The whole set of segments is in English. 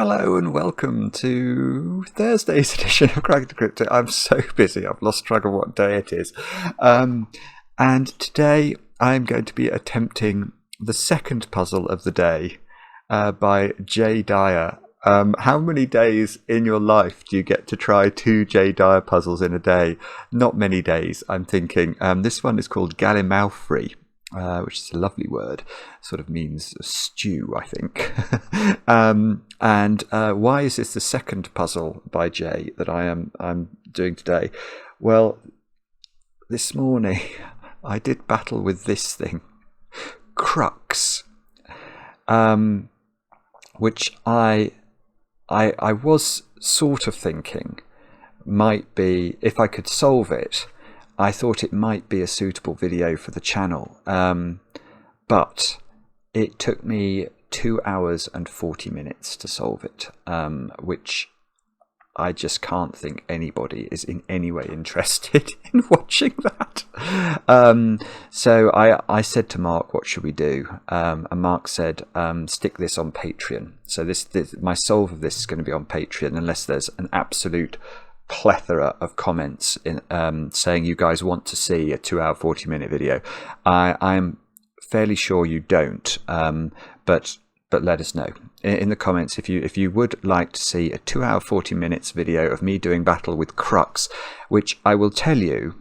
Hello and welcome to Thursday's edition of Crack the Crypto. I'm so busy, I've lost track of what day it is. And today I'm going to be attempting the second puzzle of the day by Jay Dyer. How many days in your life do you get to try 2 Jay Dyer puzzles in a day? Not many days, I'm thinking. This one is called Gallimaufry. Which is a lovely word, sort of means stew, I think. Why is this the second puzzle by Jay that I'm doing today? Well, this morning I did battle with this thing, Crux, which I was sort of thinking might be, if I could solve it, I thought it might be a suitable video for the channel, but it took me 2 hours and 40 minutes to solve it, which I just can't think anybody is in any way interested in watching that. So I said to Mark, what should we do? And Mark said, stick this on Patreon. So my solve of this is going to be on Patreon, unless there's an absolute plethora of comments in saying you guys want to see a 2-hour 40-minute video. I'm fairly sure you don't, but let us know in the comments if you would like to see a 2-hour 40 minutes video of me doing battle with Crux, which I will tell you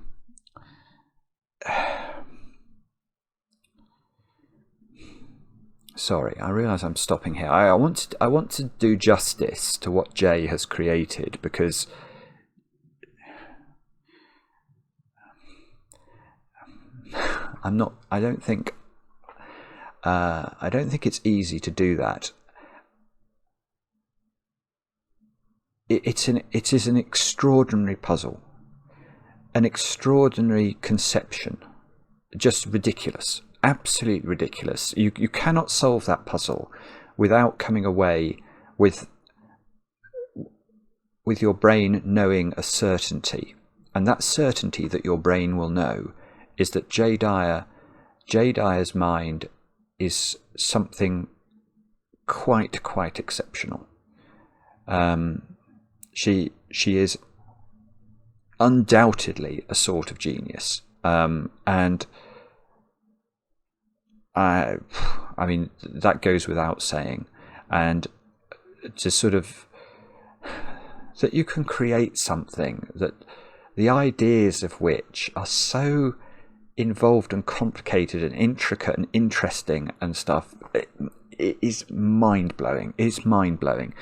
sorry, I realise I'm stopping here. I want to do justice to what Jay has created, because I don't think it's easy to do that. It is an extraordinary puzzle, an extraordinary conception, just ridiculous, absolutely ridiculous. You cannot solve that puzzle without coming away with your brain knowing a certainty, and that certainty that your brain will know is that Jay Dyer's mind is something quite exceptional. She is undoubtedly a sort of genius, and I mean that goes without saying. And to sort of that you can create something that the ideas of which are so involved and complicated and intricate and interesting and stuff, it is mind-blowing. It's mind-blowing,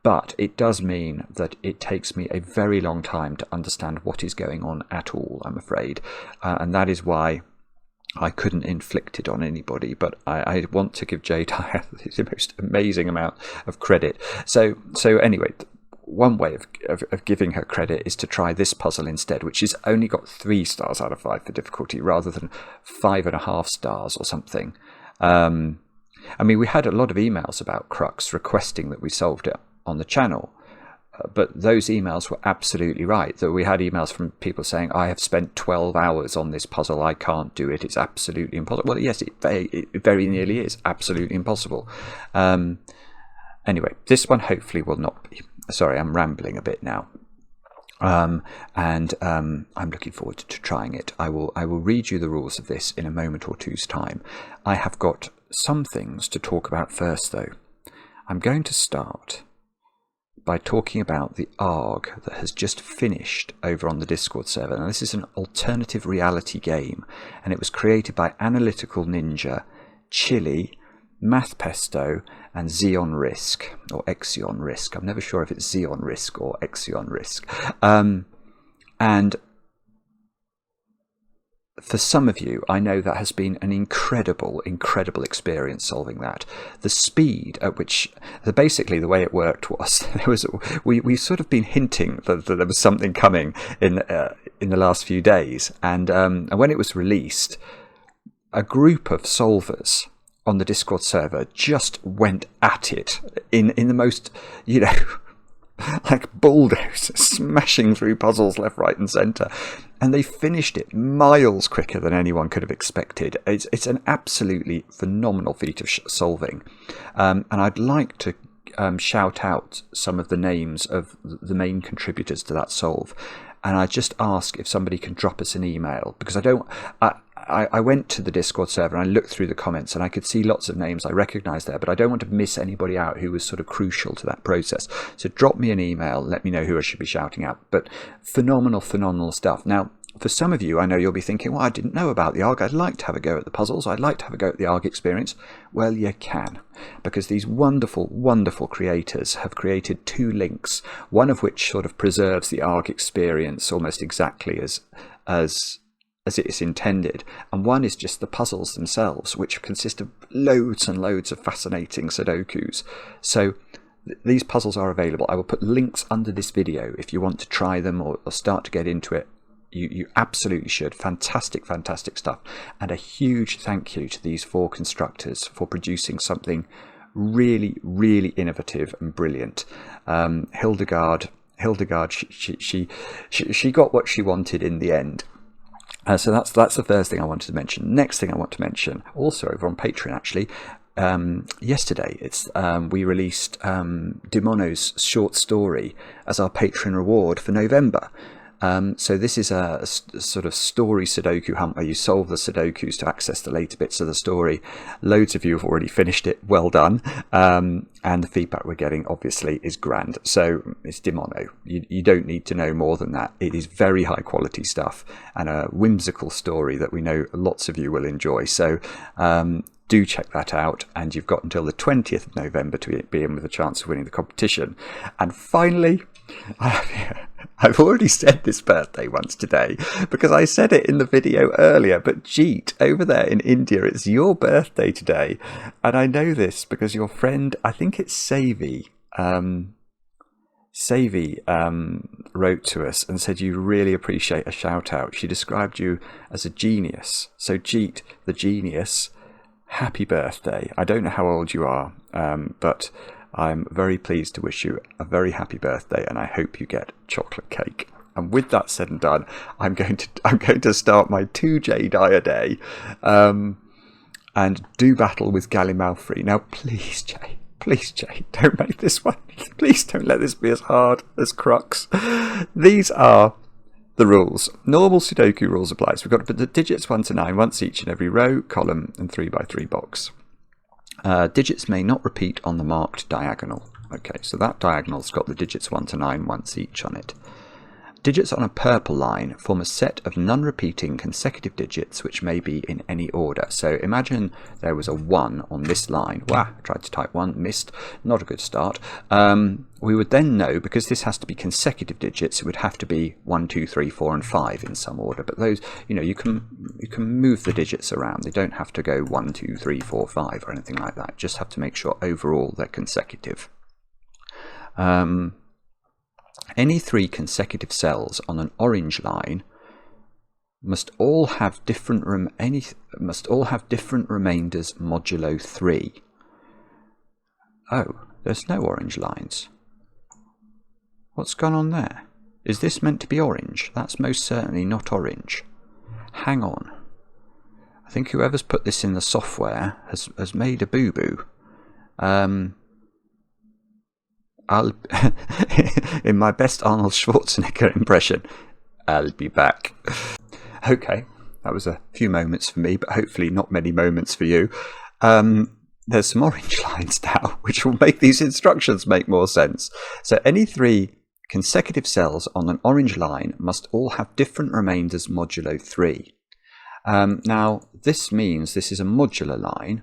but it does mean that it takes me a very long time to understand what is going on at all, I'm afraid, and that is why I couldn't inflict it on anybody. But I want to give Jay Dyer the most amazing amount of credit. So anyway, one way of giving her credit is to try this puzzle instead, which has only got 3 stars out of 5 for difficulty, rather than 5.5 stars or something. I mean, we had a lot of emails about Crux requesting that we solved it on the channel, but those emails were absolutely right. That we had emails from people saying, I have spent 12 hours on this puzzle, I can't do it, it's absolutely impossible. Well, yes, it very nearly is absolutely impossible. Anyway, this one hopefully will not be. Sorry, I'm rambling a bit now. I'm looking forward to trying it. I will read you the rules of this in a moment or two's time. I have got some things to talk about first, though. I'm going to start by talking about the ARG that has just finished over on the Discord server. Now, this is an alternative reality game, and it was created by Analytical Ninja, Chili, Math Pesto, and Xeon Risk, or Exion Risk. I'm never sure if it's Xeon Risk or Exion Risk. And for some of you, I know that has been an incredible experience solving that. The speed at which, basically the way it worked was, we've sort of been hinting that there was something coming in the last few days, and when it was released, a group of solvers on the Discord server just went at it in the most, like bulldozers, smashing through puzzles left, right and centre, and they finished it miles quicker than anyone could have expected. It's an absolutely phenomenal feat of solving, and I'd like to shout out some of the names of the main contributors to that solve, and I just ask if somebody can drop us an email, because I went to the Discord server and I looked through the comments and I could see lots of names I recognised there, but I don't want to miss anybody out who was sort of crucial to that process. So drop me an email, let me know who I should be shouting out. But phenomenal stuff. Now, for some of you, I know you'll be thinking, well, I didn't know about the ARG. I'd like to have a go at the puzzles. I'd like to have a go at the ARG experience. Well, you can, because these wonderful creators have created 2 links, one of which sort of preserves the ARG experience almost exactly as it is intended, and one is just the puzzles themselves, which consist of loads and loads of fascinating Sudokus. So these puzzles are available. I will put links under this video if you want to try them or start to get into it. You absolutely should. Fantastic stuff. And a huge thank you to these 4 constructors for producing something really innovative and brilliant. Hildegard, she got what she wanted in the end. So that's the first thing I wanted to mention. Next thing I want to mention, also over on Patreon actually, yesterday we released DiMono's short story as our Patreon reward for November. So this is a sort of story Sudoku hunt where you solve the Sudokus to access the later bits of the story. Loads of you have already finished it. Well done. And the feedback we're getting obviously is grand. So it's DiMono. You don't need to know more than that. It is very high quality stuff and a whimsical story that we know lots of you will enjoy. So do check that out, and you've got until the 20th of November to be in with a chance of winning the competition. And finally, I've already said this birthday once today because I said it in the video earlier, but Jeet, over there in India, it's your birthday today. And I know this because your friend, I think it's Savi, wrote to us and said you really appreciate a shout out. She described you as a genius. So Jeet, the genius, happy birthday. I don't know how old you are, but I'm very pleased to wish you a very happy birthday, and I hope you get chocolate cake. And with that said and done, I'm going to start my 2 Jay Dyer day, and do battle with Gallimaufry. Now, please, Jay, don't make this one. Please don't let this be as hard as Crux. These are the rules. Normal Sudoku rules apply. So we've got to put the digits 1 to 9 once each in every row, column, and 3x3 box. Digits may not repeat on the marked diagonal. Okay, so that diagonal's got the digits 1 to 9 once each on it. Digits on a purple line form a set of non-repeating consecutive digits which may be in any order. So imagine there was a 1 on this line. Wow, I tried to type 1, missed. Not a good start. We would then know, because this has to be consecutive digits, it would have to be 1, 2, 3, 4 and 5 in some order. But those, you can move the digits around. They don't have to go 1, 2, 3, 4, 5 or anything like that. Just have to make sure overall they're consecutive. Any 3 consecutive cells on an orange line must all have different remainders modulo 3. Oh, there's no orange lines. What's gone on there? Is this meant to be orange? That's most certainly not orange. Hang on. I think whoever's put this in the software has made a boo-boo. I'll in my best Arnold Schwarzenegger impression, I'll be back. Okay, that was a few moments for me, but hopefully not many moments for you. There's some orange lines now, which will make these instructions make more sense. So any 3 consecutive cells on an orange line must all have different remainders modulo 3. Now, this means this is a modular line,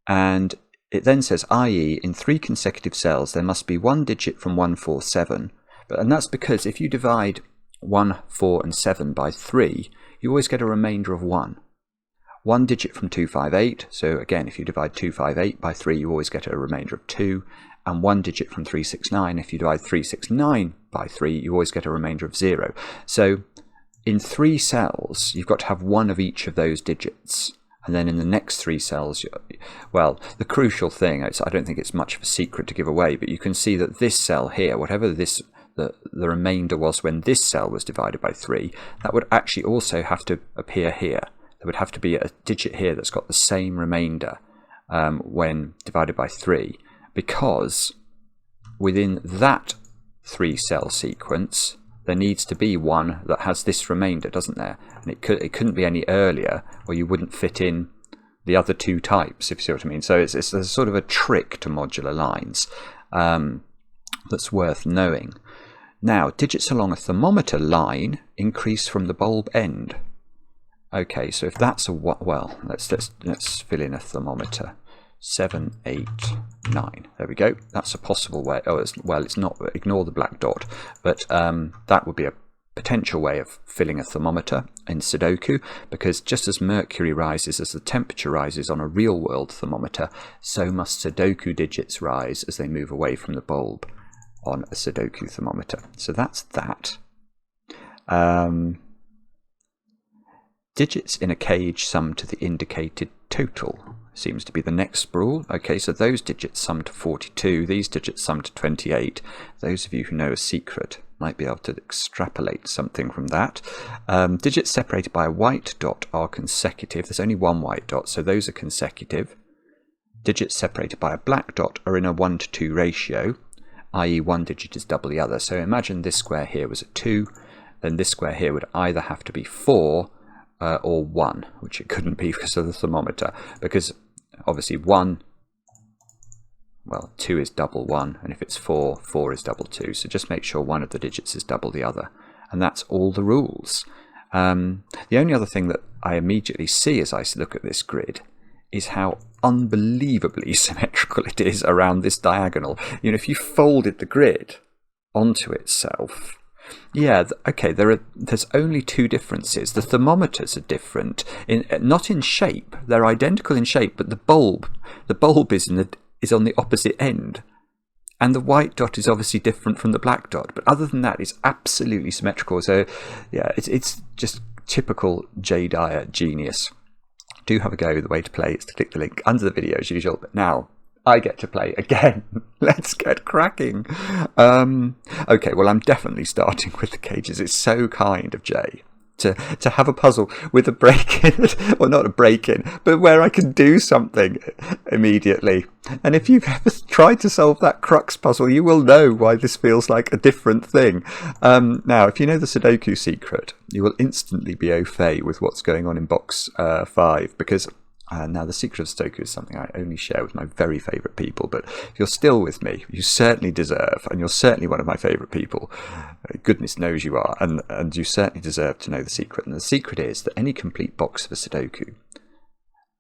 and it then says, i.e. in 3 consecutive cells there must be 1 digit from 1, 4, 7. And that's because if you divide 1, 4 and 7 by 3, you always get a remainder of 1. 1 digit from 2, 5, 8. So again, if you divide 2, 5, 8 by 3, you always get a remainder of 2. And 1 digit from 3, 6, 9. If you divide 3, 6, 9 by 3, you always get a remainder of 0. So in 3 cells, you've got to have 1 of each of those digits. And then in the next 3 cells, well, the crucial thing, I don't think it's much of a secret to give away, but you can see that this cell here, whatever the remainder was when this cell was divided by 3, that would actually also have to appear here. There would have to be a digit here that's got the same remainder when divided by 3, because within that 3-cell sequence, there needs to be one that has this remainder, doesn't there? And it couldn't be any earlier, or you wouldn't fit in the other 2 types, if you see what I mean. So it's a sort of a trick to modular lines that's worth knowing. Now, digits along a thermometer line increase from the bulb end. Okay, so if that's a well, let's fill in a thermometer. 7, 8, 9. There we go. That's a possible way. Oh, it's not. Ignore the black dot. But that would be a potential way of filling a thermometer in Sudoku, because just as mercury rises as the temperature rises on a real-world thermometer, so must Sudoku digits rise as they move away from the bulb on a Sudoku thermometer. So that's that. Digits in a cage sum to the indicated total seems to be the next rule. Okay, so those digits sum to 42, these digits sum to 28. Those of you who know a secret might be able to extrapolate something from that. Digits separated by a white dot are consecutive. There's only one white dot, so those are consecutive. Digits separated by a black dot are in a 1:2 ratio, i.e. one digit is double the other. So imagine this square here was a 2, then this square here would either have to be 4 or 1, which it couldn't be because of the thermometer, because obviously 1, well, 2 is double 1, and if it's 4, 4 is double 2. So just make sure one of the digits is double the other, and that's all the rules. The only other thing that I immediately see as I look at this grid is how unbelievably symmetrical it is around this diagonal. You know, if you folded the grid onto itself, yeah, okay, there's only 2 differences. The thermometers are different, not in shape. They're identical in shape, but the bulb is on the opposite end. And the white dot is obviously different from the black dot. But other than that, it's absolutely symmetrical. So, yeah, it's just typical Jay Dyer genius. Do have a go. The way to play is to click the link under the video as usual. But now I get to play again. Let's get cracking. Okay, well, I'm definitely starting with the cages. It's so kind of Jay to have a puzzle with a break in it, or not a break in, but where I can do something immediately. And if you've ever tried to solve that Crux puzzle, you will know why this feels like a different thing. Now, if you know the Sudoku secret, you will instantly be au fait with what's going on in box 5, because now the secret of Sudoku is something I only share with my very favourite people, but if you're still with me, you certainly deserve, and you're certainly one of my favourite people, goodness knows you are, and you certainly deserve to know the secret. And the secret is that any complete box of a Sudoku,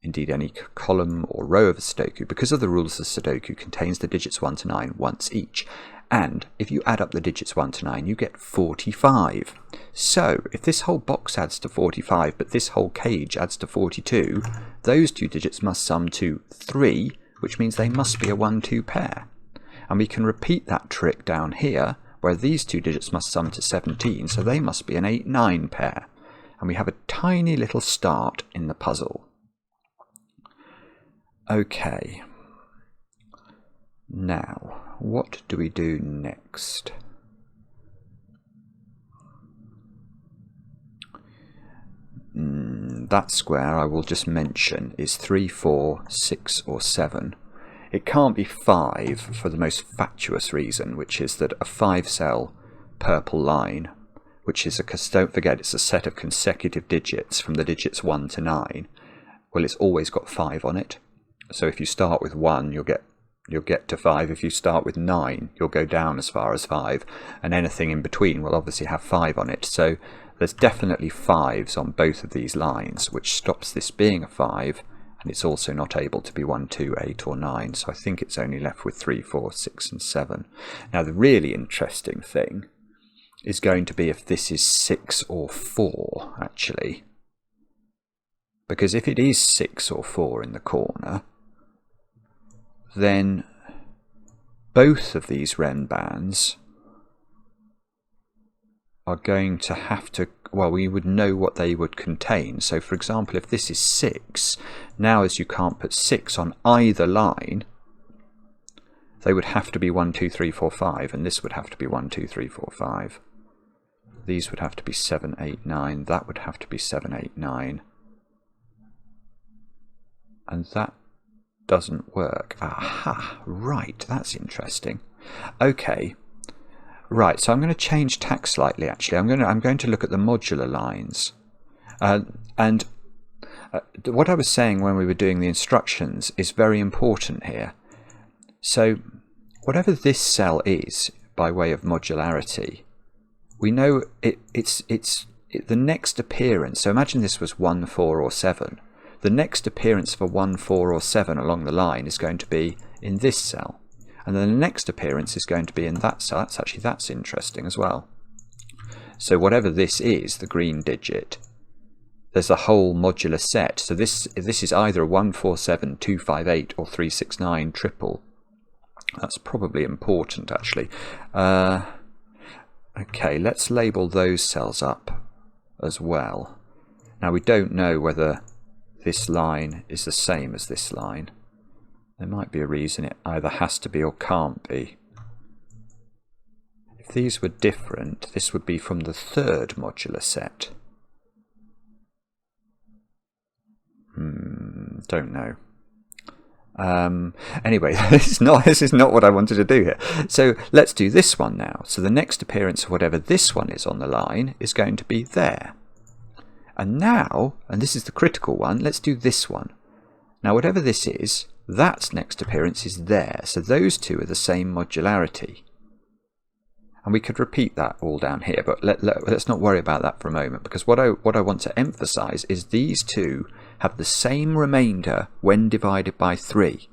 indeed any column or row of a Sudoku, because of the rules of Sudoku, contains the digits 1 to 9 once each. And if you add up the digits 1 to 9, you get 45. So if this whole box adds to 45, but this whole cage adds to 42, those 2 digits must sum to 3, which means they must be a 1-2 pair. And we can repeat that trick down here, where these 2 digits must sum to 17, so they must be an 8-9 pair. And we have a tiny little start in the puzzle. Okay. Now, what do we do next? That square, I will just mention, is 3, 4, 6 or 7. It can't be 5 for the most fatuous reason, which is that a 5-cell purple line, which is don't forget, it's a set of consecutive digits from the digits 1 to 9. Well, it's always got 5 on it. So if you start with 1, you'll get to 5. If you start with 9, you'll go down as far as 5, and anything in between will obviously have 5 on it. So there's definitely 5s on both of these lines, which stops this being a 5, and it's also not able to be 1, 2, 8 or 9. So I think it's only left with 3, 4, 6 and 7. Now the really interesting thing is going to be if this is 6 or 4, actually. Because if it is 6 or 4 in the corner, then both of these Ren bands are going to have to, well, we would know what they would contain. So for example, if this is 6, now as you can't put 6 on either line, they would have to be 1, 2, 3, 4, 5, and this would have to be 1, 2, 3, 4, 5. These would have to be 7, 8, 9, that would have to be 7, 8, 9. And that doesn't work. Aha, right, that's interesting. Okay, right. So I'm going to change tack slightly. Actually, I'm going to look at the modular lines, and what I was saying when we were doing the instructions is very important here. So whatever this cell is by way of modularity, we know it's the next appearance. So imagine this was 1, 4 or 7. The next appearance for 1, 4 or 7 along the line is going to be in this cell, and then the next appearance is going to be in that cell. That's interesting as well. So whatever this is, the green digit, there's a whole modular set. So this is either a 147, 258 or 369 triple. That's probably important, actually. Okay, let's label those cells up as well. Now we don't know whether this line is the same as this line. There might be a reason it either has to be or can't be. If these were different, this would be from the third modular set. Don't know. Anyway, this is not what I wanted to do here. So let's do this one now. So the next appearance of whatever this one is on the line is going to be there. And now, and this is the critical one, let's do this one. Now whatever this is, that next appearance is there. So those two are the same modularity. And we could repeat that all down here, but let's not worry about that for a moment, because what I want to emphasize is these two have the same remainder when divided by 3.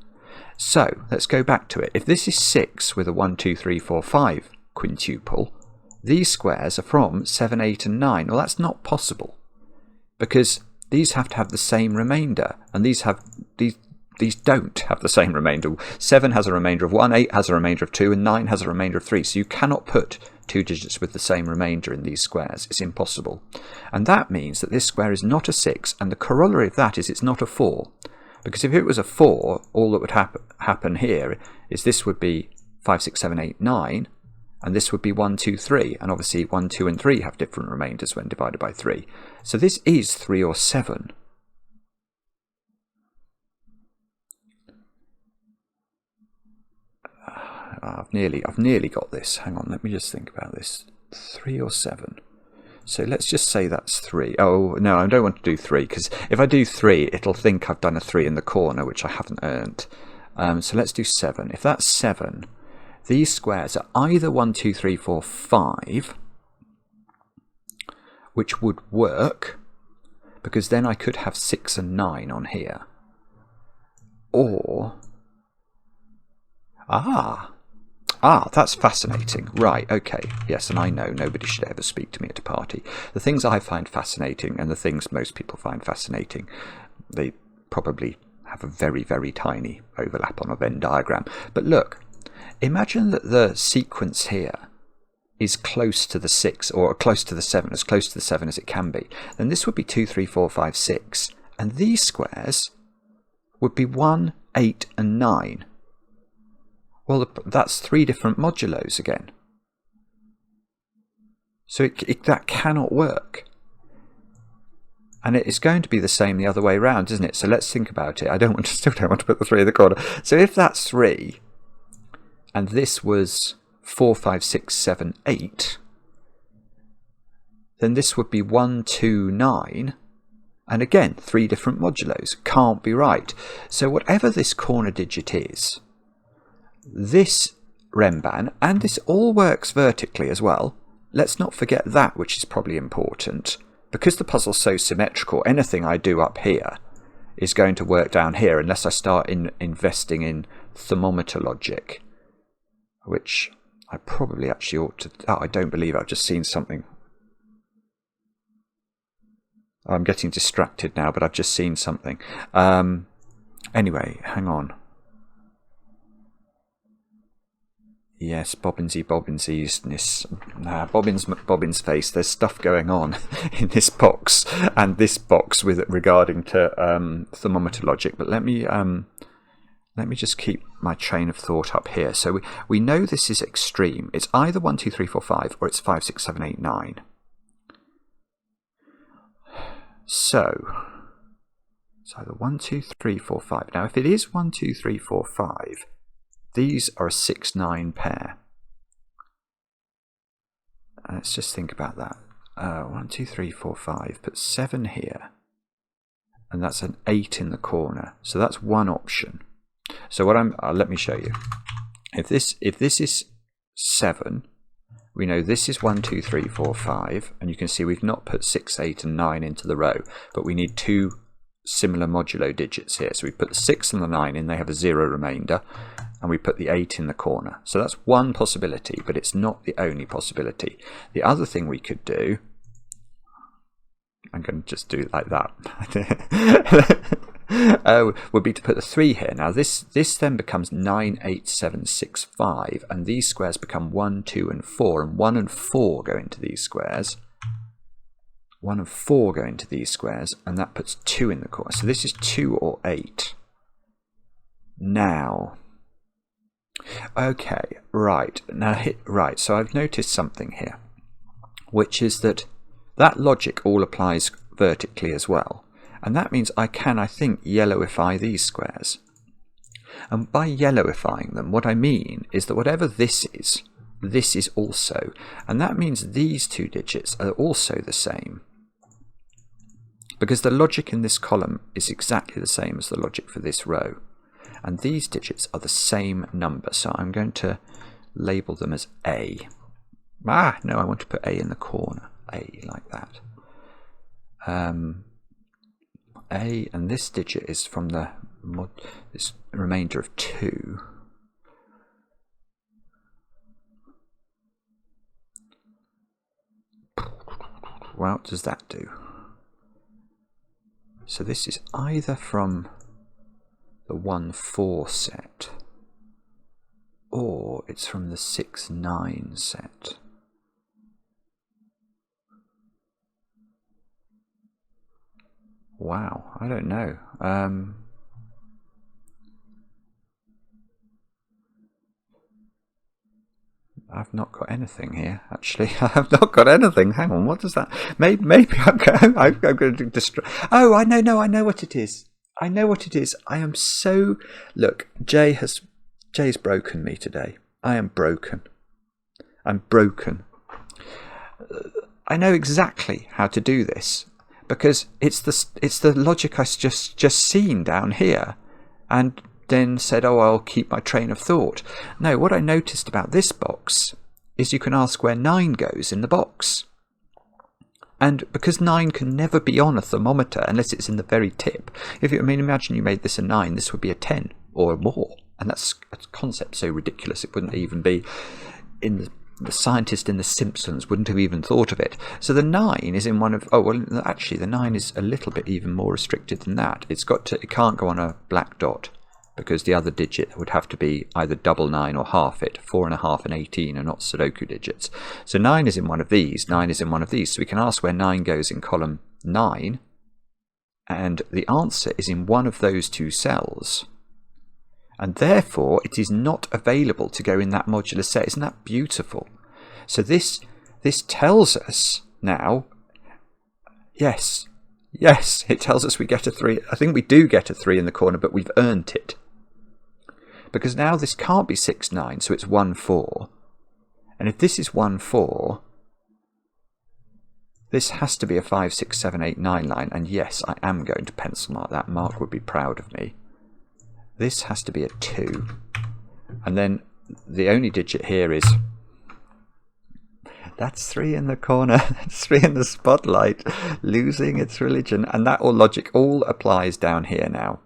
So let's go back to it. If this is 6 with a 1, 2, 3, 4, 5 quintuple, these squares are from 7, 8 and 9. Well, that's not possible, because these have to have the same remainder, and these don't have the same remainder. 7 has a remainder of 1, 8 has a remainder of 2, and 9 has a remainder of 3. So you cannot put two digits with the same remainder in these squares. It's impossible. And that means that this square is not a 6, and the corollary of that is it's not a 4. Because if it was a 4, all that would happen here is this would be 5, 6, 7, 8, 9, and this would be 1, 2, 3. And obviously 1, 2 and 3 have different remainders when divided by 3. So this is 3 or 7. I've nearly got this. Hang on, let me just think about this. 3 or 7. So let's just say that's 3. Oh, no, I don't want to do 3, because if I do 3, it'll think I've done a 3 in the corner, which I haven't earned. So let's do 7. If that's 7, these squares are either 1, 2, 3, 4, 5, which would work, because then I could have 6 and 9 on here. Or... that's fascinating. Right, okay. Yes, and I know nobody should ever speak to me at a party. The things I find fascinating and the things most people find fascinating, they probably have a very, very tiny overlap on a Venn diagram. But look, imagine that the sequence here is close to the 6, or close to the 7, as close to the 7 as it can be. Then this would be 2, 3, 4, 5, 6. And these squares would be 1, 8 and 9. Well, that's 3 different modulos again. So that cannot work. And it's going to be the same the other way around, isn't it? So let's think about it. Still don't want to put the 3 in the corner. So if that's 3, and this was 4, 5, 6, 7, 8, then this would be 1, 2, 9. And again, 3 different modulos. Can't be right. So whatever this corner digit is, this Renban, and this all works vertically as well. Let's not forget that, which is probably important. Because the puzzle's so symmetrical, anything I do up here is going to work down here unless I start investing in thermometer logic, which I probably actually ought to... Oh, I don't believe I've just seen something. I'm getting distracted now, but I've just seen something. Anyway, hang on. Yes, Bobbinsies-ness. Bobbins face. There's stuff going on in this box and this box with regarding to thermometer logic. But let me just keep my train of thought up here. So we know this is extreme. It's either 1, 2, 3, 4, 5, or it's 5, 6, 7, 8, 9. So it's either 1, 2, 3, 4, 5. Now, if it is 1, 2, 3, 4, 5, these are a 6-9 pair. Let's just think about that. 1, 2, 3, 4, 5. Put 7 here. And that's an 8 in the corner. So that's one option. So what let me show you. If this is 7, we know this is 1, 2, 3, 4, 5, and you can see we've not put 6, 8 and 9 into the row, but we need 2 similar modulo digits here. So we put the 6 and the 9 in, they have a 0 remainder, and we put the 8 in the corner. So that's one possibility, but it's not the only possibility. The other thing we could do, I'm going to just do it like that, would be to put the 3 here. Now this then becomes 9, 8, 7, 6, 5, and these squares become 1, 2 and 4, and 1 and 4 go into these squares. 1 and 4 go into these squares, and that puts 2 in the corner. So this is 2 or 8. Now, okay, right. Now, right, so I've noticed something here, which is that logic all applies vertically as well. And that means I can, I think, yellowify these squares. And by yellowifying them, what I mean is that whatever this is also. And that means these 2 digits are also the same. Because the logic in this column is exactly the same as the logic for this row. And these digits are the same number. So I'm going to label them as A. No, I want to put A in the corner. A, like that. A, and this digit is from this remainder of 2. What does that do? So this is either from the 1-4 set, or it's from the 6-9 set. Wow, I don't know. I've not got anything here, actually. I've not got anything. Hang on, what does that... Maybe I'm going to destroy... Oh, I know what it is. I know what it is. I am so... Look, Jay's broken me today. I am broken. I'm broken. I know exactly how to do this, because it's the logic I just seen down here, and then said, oh, I'll keep my train of thought. No, what I noticed about this box is you can ask where 9 goes in the box. And because 9 can never be on a thermometer unless it's in the very tip. Imagine you made this a 9, this would be a 10 or more. And that's a concept so ridiculous it wouldn't even be in the scientist in The Simpsons wouldn't have even thought of it. So the 9 is in one of... Oh, well, actually, the 9 is a little bit even more restricted than that. It can't go on a black dot, because the other digit would have to be either double 9 or half it. 4.5 and 18 are not Sudoku digits. So 9 is in one of these, 9 is in one of these. So we can ask where 9 goes in column 9, and the answer is in one of those 2 cells. And therefore, it is not available to go in that modular set. Isn't that beautiful? So this tells us now, yes, it tells us we get a 3. I think we do get a 3 in the corner, but we've earned it. Because now this can't be 6-9, so it's 1-4. And if this is 1-4, this has to be a 5, 6, 7, 8, 9 line. And yes, I am going to pencil mark that. Mark would be proud of me. This has to be a 2. And then the only digit here is... That's 3 in the corner. That's 3 in the spotlight. Losing its religion. And that all logic all applies down here now.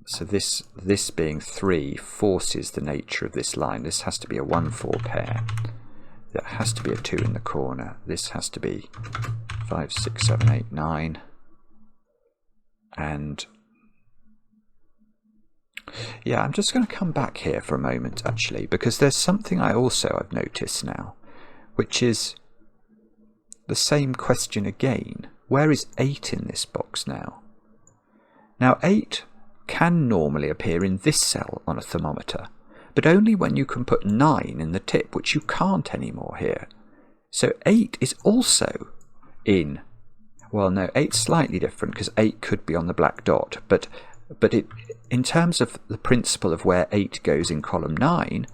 So this being 3 forces the nature of this line. This has to be a 1-4 pair. That has to be a 2 in the corner. This has to be 5, 6, 7, 8, 9. And... yeah, I'm just going to come back here for a moment, actually, because there's something I've noticed now, which is the same question again. Where is 8 in this box now? Now, 8 can normally appear in this cell on a thermometer, but only when you can put 9 in the tip, which you can't anymore here. So 8 is also in... Well, no, 8's slightly different, because 8 could be on the black dot, but in terms of the principle of where 8 goes in column 9,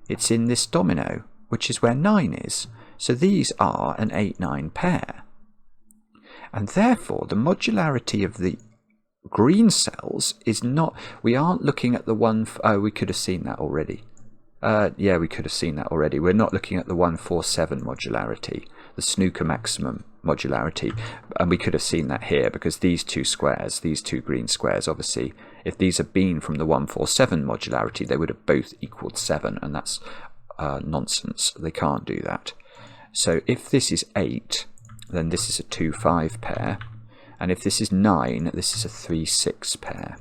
it's in this domino, which is where 9 is. So these are an 8-9 pair. And therefore, the modularity of the green cells is not... We aren't looking at the one... Oh, we could have seen that already. Yeah, we could have seen that already. We're not looking at the 147 modularity, the snooker maximum modularity, and we could have seen that here because these two squares, these two green squares, obviously, if these had been from the 147 modularity, they would have both equaled 7, and that's nonsense. They can't do that. So if this is 8, then this is a 2-5 pair, and if this is 9, this is a 3-6 pair.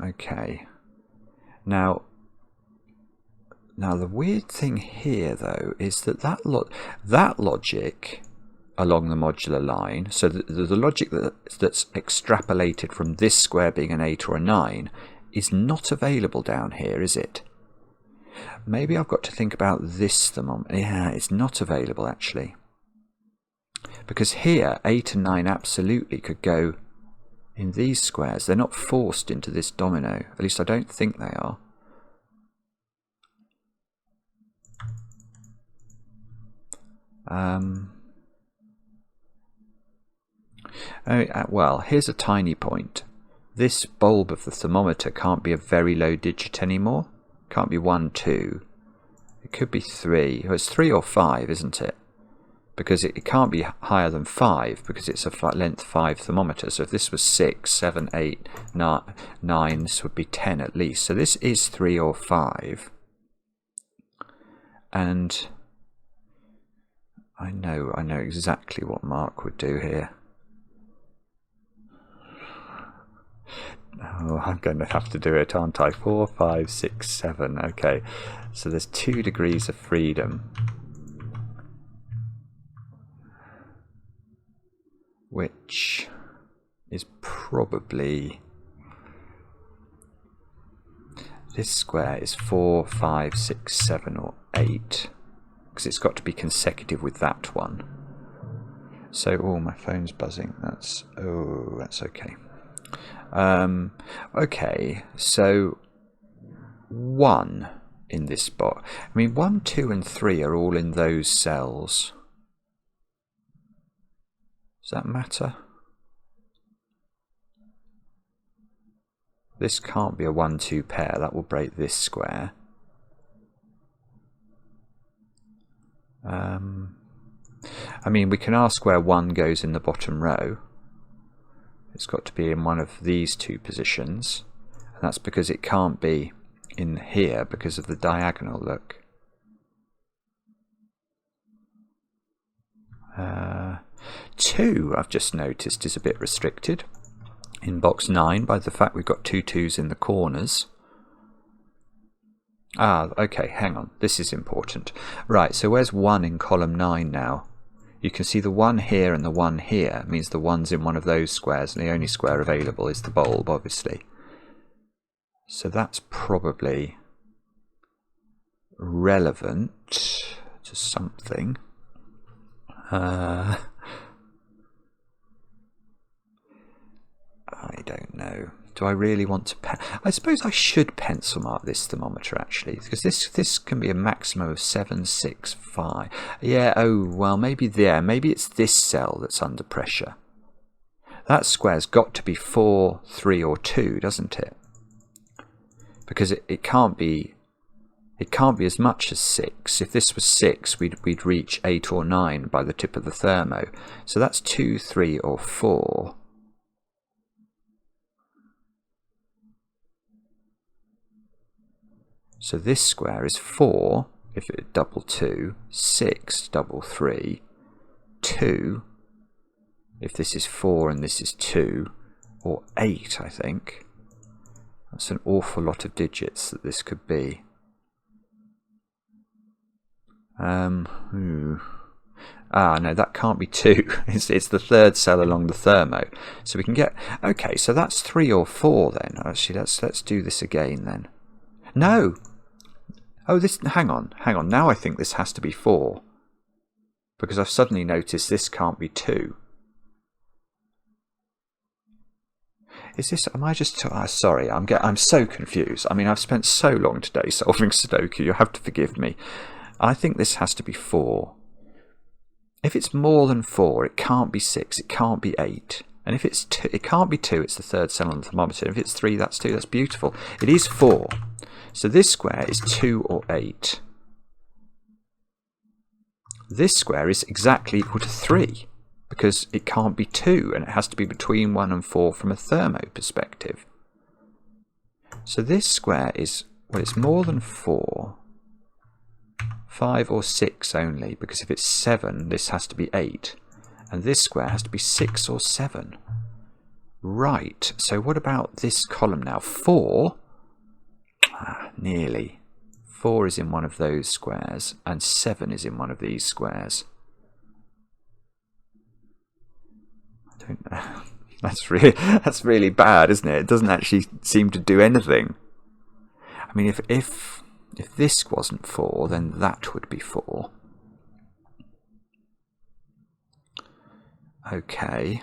Okay. Now the weird thing here, though, is that that logic along the modular line, so the logic that's extrapolated from this square being an 8 or a 9, is not available down here, is it? Maybe I've got to think about this thermometer. Yeah, it's not available, actually. Because here, 8 and 9 absolutely could go in these squares. They're not forced into this domino. At least I don't think they are. Well, here's a tiny point. This bulb of the thermometer can't be a very low digit anymore. Can't be 1, 2. It could be 3. Well, it's 3 or 5, isn't it? Because it can't be higher than 5 because it's a length 5 thermometer. So if this was 6, 7, 8, 9, this would be 10 at least. So this is 3 or 5. And I know exactly what Mark would do here. Oh, I'm going to have to do it, aren't I? 4, 5, 6, 7. Okay, so there's 2 degrees of freedom, which is probably... This square is 4, 5, 6, 7, or 8, because it's got to be consecutive with that one. So, oh, my phone's buzzing. That's okay. Okay, so 1 in this box. I mean, 1, 2, and 3 are all in those cells. Does that matter? This can't be a 1, 2 pair. That will break this square. I mean, we can ask where 1 goes in the bottom row. It's got to be in one of these 2 positions, and that's because it can't be in here because of the diagonal look. 2, I've just noticed, is a bit restricted in box 9 by the fact we've got 2 2s in the corners. Okay, hang on, this is important. Right, so where's 1 in column 9 now? You can see the 1 here and the 1 here means the 1's in one of those squares, and the only square available is the bulb, obviously. So that's probably relevant to something. I don't know. Do I really want to... I suppose I should pencil mark this thermometer, actually, because this can be a maximum of 7, 6, 5. Yeah, oh, well, maybe there. Maybe it's this cell that's under pressure. That square's got to be 4, 3, or 2, doesn't it? Because it can't be... It can't be as much as 6. If this was 6, we'd reach 8 or 9 by the tip of the thermo. So that's 2, 3, or 4. So this square is 4, if it double 2, 6, double 3, 2, if this is 4 and this is 2, or 8, I think. That's an awful lot of digits that this could be. No, that can't be 2. It's the third cell along the thermo. So we can get... Okay, so that's 3 or 4 then. Actually, let's do this again then. No! Oh, hang on. Now I think this has to be 4. Because I've suddenly noticed this can't be 2. Is this? Am I just? Sorry, I'm so confused. I mean, I've spent so long today solving Sudoku. You have to forgive me. I think this has to be 4. If it's more than 4, it can't be 6. It can't be 8. And if it's 2, it can't be 2. It's the third cell on the thermometer. If it's 3, that's 2. That's beautiful. It is 4. So this square is 2 or 8. This square is exactly equal to 3. Because it can't be 2, and it has to be between 1 and 4 from a thermo perspective. So this square is, well, it's more than 4, 5 or 6 only, because if it's 7, this has to be 8, and this square has to be 6 or 7. Right, so what about this column now? 4, nearly. 4 is in one of those squares, and 7 is in one of these squares. That's really bad, isn't it? It doesn't actually seem to do anything. I mean, if this wasn't 4, then that would be 4. Okay.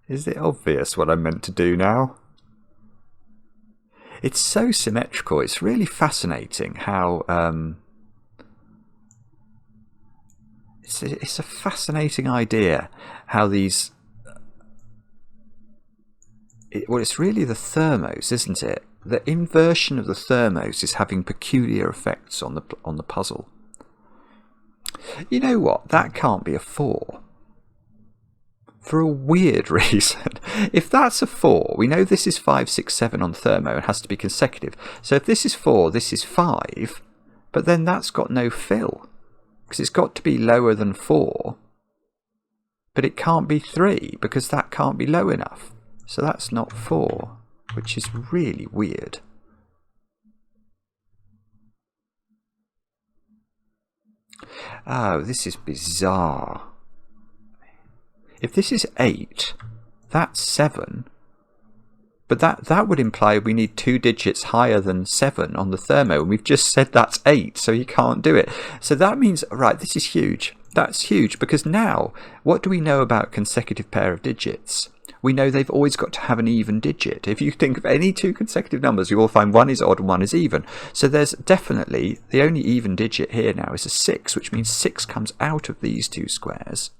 Is it obvious what I'm meant to do now? It's so symmetrical. It's really fascinating how it's a fascinating idea how these. Well, it's really the thermos, isn't it? The inversion of the thermos is having peculiar effects on the puzzle. You know what? That can't be a 4. For a weird reason. If that's a 4, we know this is 5, 6, 7 on thermo and has to be consecutive. So if this is 4, this is 5, but then that's got no fill. Because it's got to be lower than 4, but it can't be 3 because that can't be low enough. So that's not 4, which is really weird. Oh, this is bizarre. If this is 8, that's 7. But that would imply we need 2 digits higher than 7 on the thermo. And we've just said that's 8, so you can't do it. So that means, right, this is huge. That's huge, because now, what do we know about consecutive pair of digits? We know they've always got to have an even digit. If you think of any 2 consecutive numbers, you will find one is odd and one is even. So there's definitely, the only even digit here now is a 6, which means 6 comes out of these 2 squares.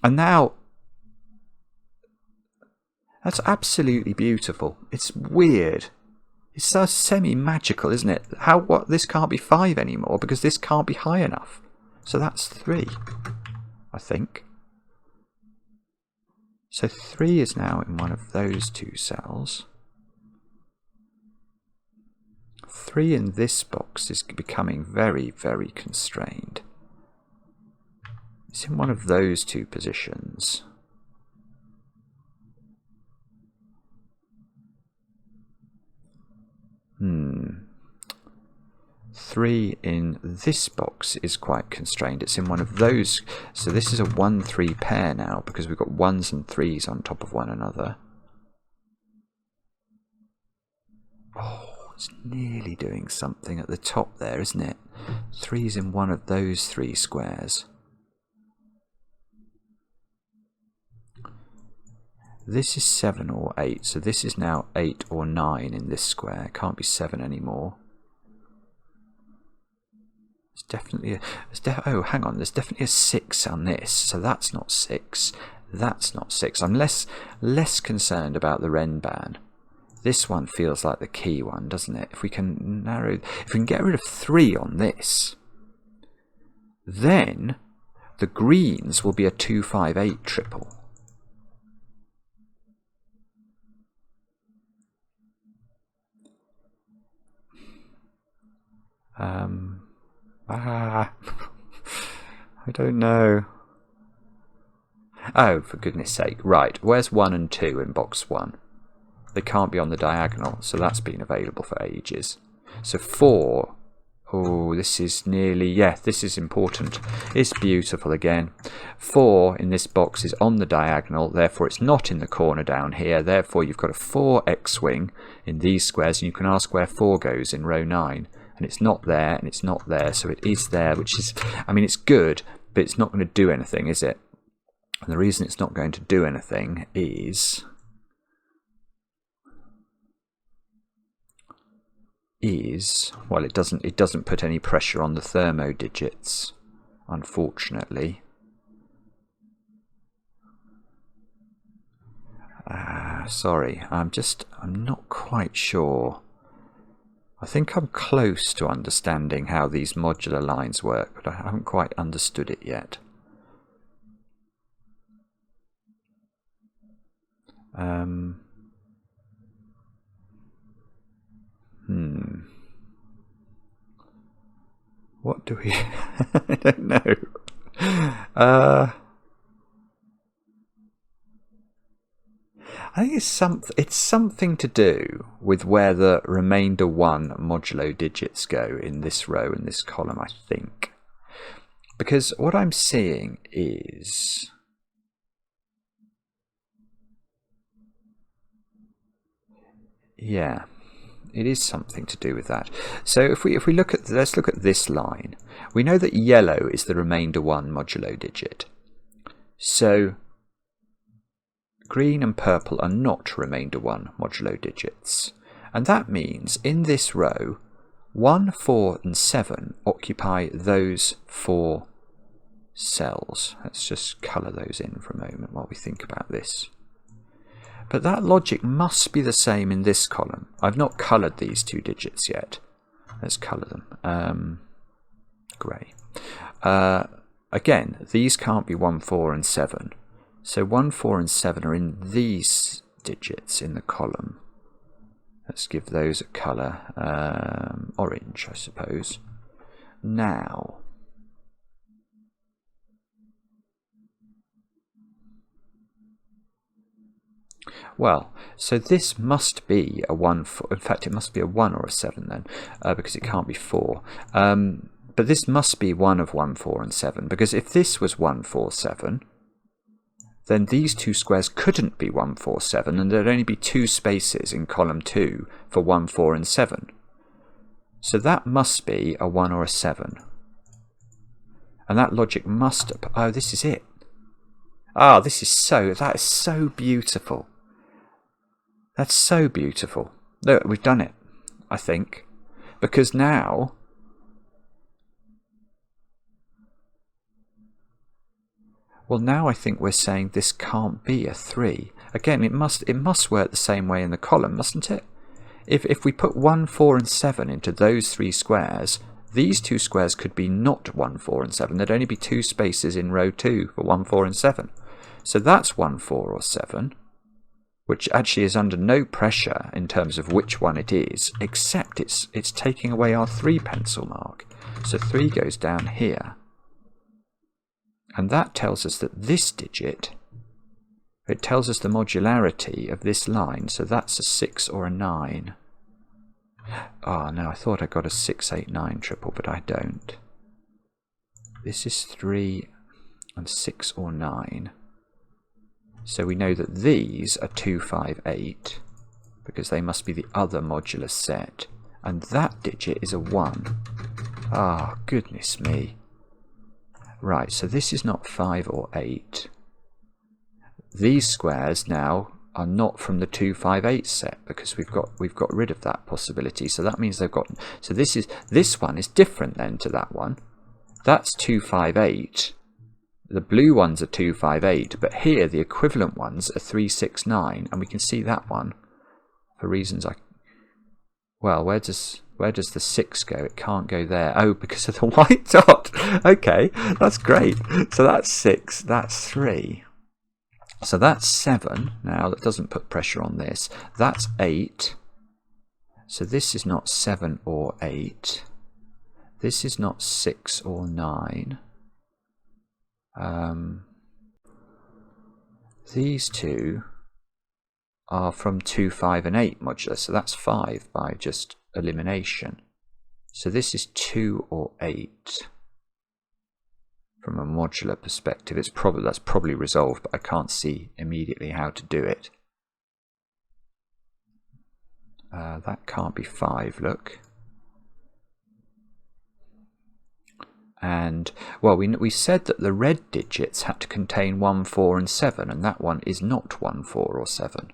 And now, that's absolutely beautiful. It's weird. It's so semi-magical, isn't it? This can't be 5 anymore because this can't be high enough. So that's 3, I think. So 3 is now in one of those 2 cells. 3 in this box is becoming very, very constrained. It's in one of those 2 positions. Hmm. 3 in this box is quite constrained. It's in one of those. So this is a 1-3 pair now because we've got 1s and 3s on top of one another. Oh, it's nearly doing something at the top there, isn't it? 3's in one of those 3 squares. This is 7 or 8, so this is now 8 or 9 in this square. It can't be 7 anymore. It's definitely oh, hang on, there's definitely a 6 on this, so that's not 6. That's not 6. I'm less concerned about the Renban. This one feels like the key one, doesn't it? If we can get rid of 3 on this, then the greens will be a 2, 5, 8 triple. I don't know. Oh, for goodness sake. Right, where's 1 and 2 in box 1? They can't be on the diagonal, so that's been available for ages. So 4 Oh, this is nearly, yeah, this is important. It's beautiful again. 4 in this box is on the diagonal, therefore it's not in the corner down here. Therefore you've got a 4 X-wing in these squares, and you can ask where 4 goes in row 9. And it's not there, and it's not there, so it is there, which is, I mean, it's good, but it's not going to do anything, is it? And the reason it's not going to do anything is well, it doesn't put any pressure on the thermo digits, unfortunately. Sorry, I'm not quite sure. I think I'm close to understanding how these modular lines work, but I haven't quite understood it yet. What do we... I don't know. I think it's something to do with where the remainder 1 modulo digits go in this row and this column, I think. Because what I'm seeing is... yeah, it is something to do with that. So if we look at, let's look at this line. We know that yellow is the remainder 1 modulo digit. So green and purple are not remainder 1 modulo digits. And that means in this row, 1, 4 and 7 occupy those 4 cells. Let's just colour those in for a moment while we think about this. But that logic must be the same in this column. I've not coloured these 2 digits yet. Let's colour them. Grey. Again, these can't be 1, 4 and 7. So 1, 4 and 7 are in these digits in the column. Let's give those a colour. Orange, I suppose. Now... well, so this must be a 1, 4, in fact it must be a 1 or a 7 then, because it can't be 4. But this must be one of 1, 4 and 7, because if this was 1, 4, 7, then these 2 squares couldn't be 1, 4, 7, and there'd only be 2 spaces in column 2 for 1, 4 and 7. So that must be a 1 or a 7. And that logic must... oh, this is it. Ah, that is so beautiful. That's so beautiful. Look, we've done it, I think. Because now... well, now I think we're saying this can't be a 3. Again, it must work the same way in the column, mustn't it? If we put 1, 4 and 7 into those 3 squares, these 2 squares could be not 1, 4 and 7. There'd only be 2 spaces in row 2 for 1, 4 and 7. So that's 1, 4 or 7, which actually is under no pressure in terms of which one it is, except it's taking away our 3 pencil mark. So 3 goes down here. And that tells us that this digit, it tells us the modularity of this line, so that's a 6 or a 9. Oh no, I thought I got a 6, 8, 9 triple, but I don't. This is 3 and 6 or 9. So we know that these are 2, 5, 8, because they must be the other modular set. And that digit is a 1. Ah, oh, goodness me. Right, so this is not 5 or 8. These squares now are not from the 2, 5, 8 set, because we've got rid of that possibility. So that means they've got... so this one is different then to that one. That's 2, 5, 8. The blue ones are 2, 5, 8, but here the equivalent ones are 3, 6, 9, and we can see that one for reasons I... well, where does the 6 go? It can't go there. Oh, because of the white dot. Okay, that's great. So that's 6, that's 3. So that's 7. Now, that doesn't put pressure on this. That's 8. So this is not 7 or 8. This is not 6 or 9. These two are from 2, 5 and 8 modular, so that's 5 by just elimination. So this is 2 or 8. From a modular perspective, that's probably resolved, but I can't see immediately how to do it. That can't be 5, look. And, well, we said that the red digits had to contain 1, 4 and 7, and that one is not 1, 4 or 7.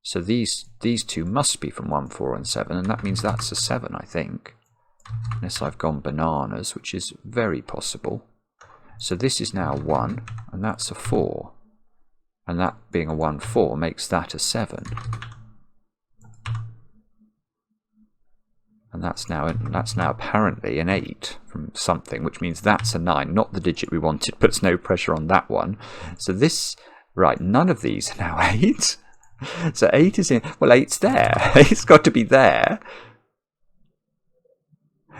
So these two must be from 1, 4 and 7, and that means that's a 7, I think. Unless I've gone bananas, which is very possible. So this is now 1, and that's a 4. And that being a 1, 4 makes that a 7. And that's now apparently an 8 from something, which means that's a 9, not the digit we wanted, puts no pressure on that one. So this, right, none of these are now 8. So 8 is in, well, 8's there. 8's got to be there.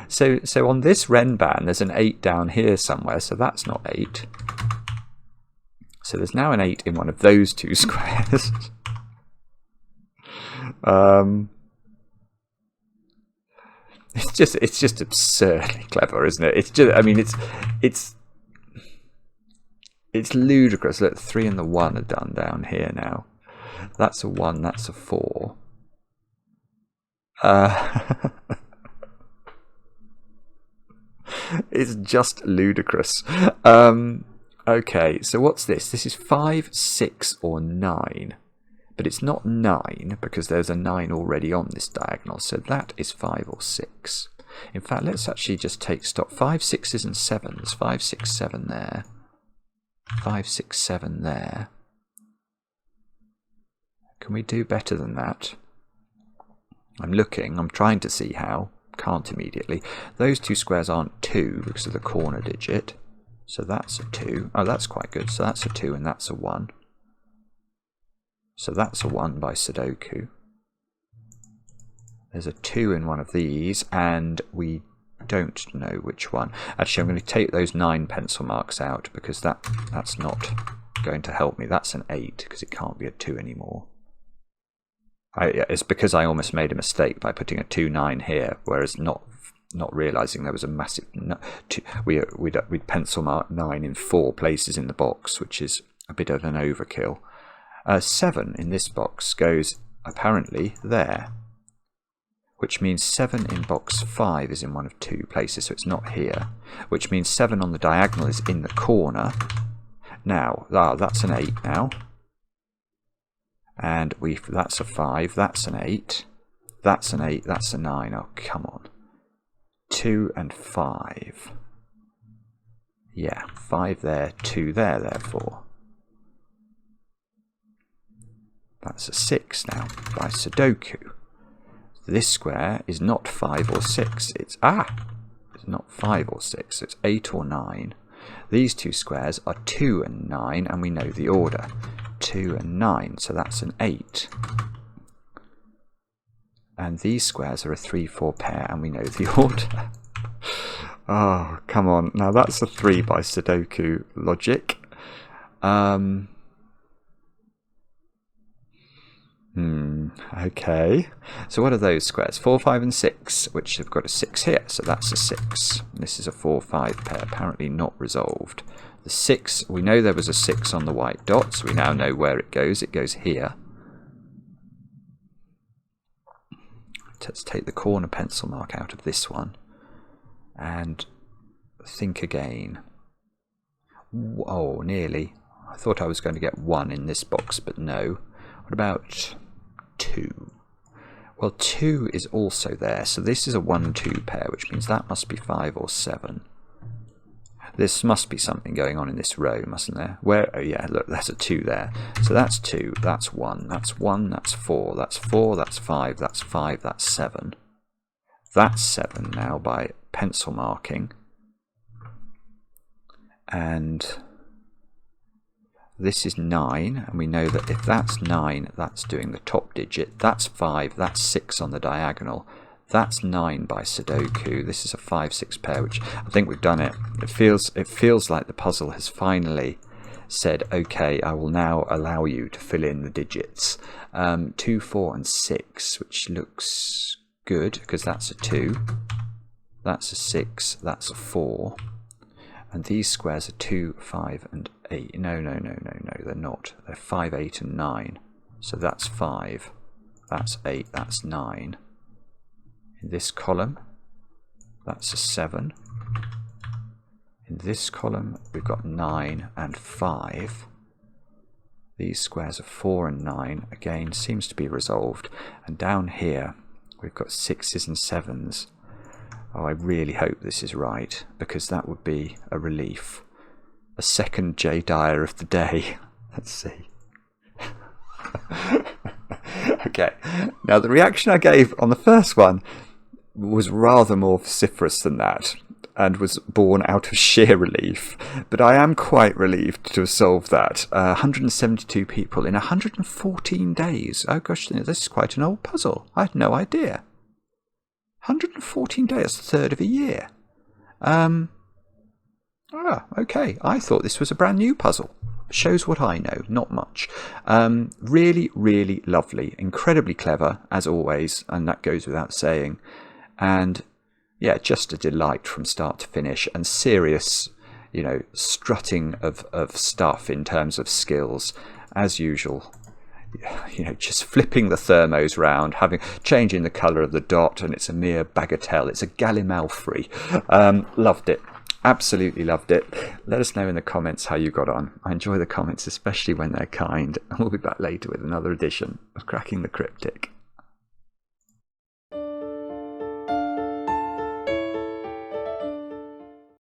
So on this Renban, there's an 8 down here somewhere, so that's not 8. So there's now an 8 in one of those two squares. It's just absurdly clever, isn't it? It's just, I mean, it's ludicrous. Look, 3 and the 1 are done down here now. That's a 1. That's a 4. It's just ludicrous. Okay, so what's this? This is 5, 6, or 9. But it's not 9 because there's a 9 already on this diagonal. So that is 5 or 6. In fact, let's actually just take stock. 5, 6s and 7s. 5, 6, 7 there. 5, 6, 7 there. Can we do better than that? I'm looking. I'm trying to see how. Can't immediately. Those two squares aren't 2 because of the corner digit. So that's a 2. Oh, that's quite good. So that's a 2 and that's a 1. So that's a 1 by Sudoku. There's a 2 in one of these, and we don't know which one. Actually, I'm going to take those 9 pencil marks out because that's not going to help me. That's an 8 because it can't be a 2 anymore. It's because I almost made a mistake by putting a 2, 9 here, whereas not realising there was a massive... We'd pencil mark 9 in 4 places in the box, which is a bit of an overkill. 7 in this box goes apparently there, which means 7 in box 5 is in one of 2 places, so it's not here, which means 7 on the diagonal is in the corner. Now, that's an 8 now, and that's a 5, that's an 8, that's an 8, that's a 9, oh come on. 2 and 5. Yeah, 5 there, 2 there, therefore. That's a 6 now by Sudoku. This square is not 5 or 6. It's not 5 or 6. It's 8 or 9. These two squares are 2 and 9, and we know the order. 2 and 9, so that's an 8. And these squares are a 3, 4 pair, and we know the order. Oh, come on. Now that's a 3 by Sudoku logic. Okay. So what are those squares? 4, 5 and 6, which have got a 6 here, so that's a 6. This is a 4, 5 pair, apparently not resolved. The 6, we know there was a 6 on the white dot, so we now know where it goes. It goes here. Let's take the corner pencil mark out of this one and think again. Oh, nearly. I thought I was going to get 1 in this box, but no. What about 2? Well, 2 is also there, so this is a 1, 2 pair, which means that must be 5 or 7. This must be something going on in this row, mustn't there? Where? Oh yeah, look, there's a 2 there. So that's 2, that's 1, that's 1, that's 4, that's 4, that's 5, that's 5, that's 7. That's 7 now by pencil marking. And this is 9, and we know that if that's 9, that's doing the top digit. That's 5, that's 6 on the diagonal. That's 9 by Sudoku. This is a 5, 6 pair, which I think we've done it. It feels like the puzzle has finally said, okay, I will now allow you to fill in the digits. 2, 4 and 6, which looks good because that's a 2. that's a 6, that's a 4. And these squares are 2, 5, and 8. No, they're not. They're 5, 8, and 9. So that's 5, that's 8, that's 9. In this column, that's a 7. In this column, we've got 9 and 5. These squares are 4 and 9. Again, seems to be resolved. And down here, we've got 6s and 7s. Oh, I really hope this is right, because that would be a relief. A second Jay Dyer of the day. Let's see. Okay, now the reaction I gave on the first one was rather more vociferous than that, and was born out of sheer relief. But I am quite relieved to have solved that. 172 people in 114 days. Oh gosh, this is quite an old puzzle. I had no idea. 114 days, that's a third of a year. Okay. I thought this was a brand new puzzle. Shows what I know, not much. Really, really lovely. Incredibly clever, as always, and that goes without saying. And yeah, just a delight from start to finish, and serious, strutting of stuff in terms of skills, as usual. Just flipping the thermos round, changing the colour of the dot, and it's a mere bagatelle. It's a Gallimaufry. Loved it. Absolutely loved it. Let us know in the comments how you got on. I enjoy the comments, especially when they're kind. And we'll be back later with another edition of Cracking the Cryptic.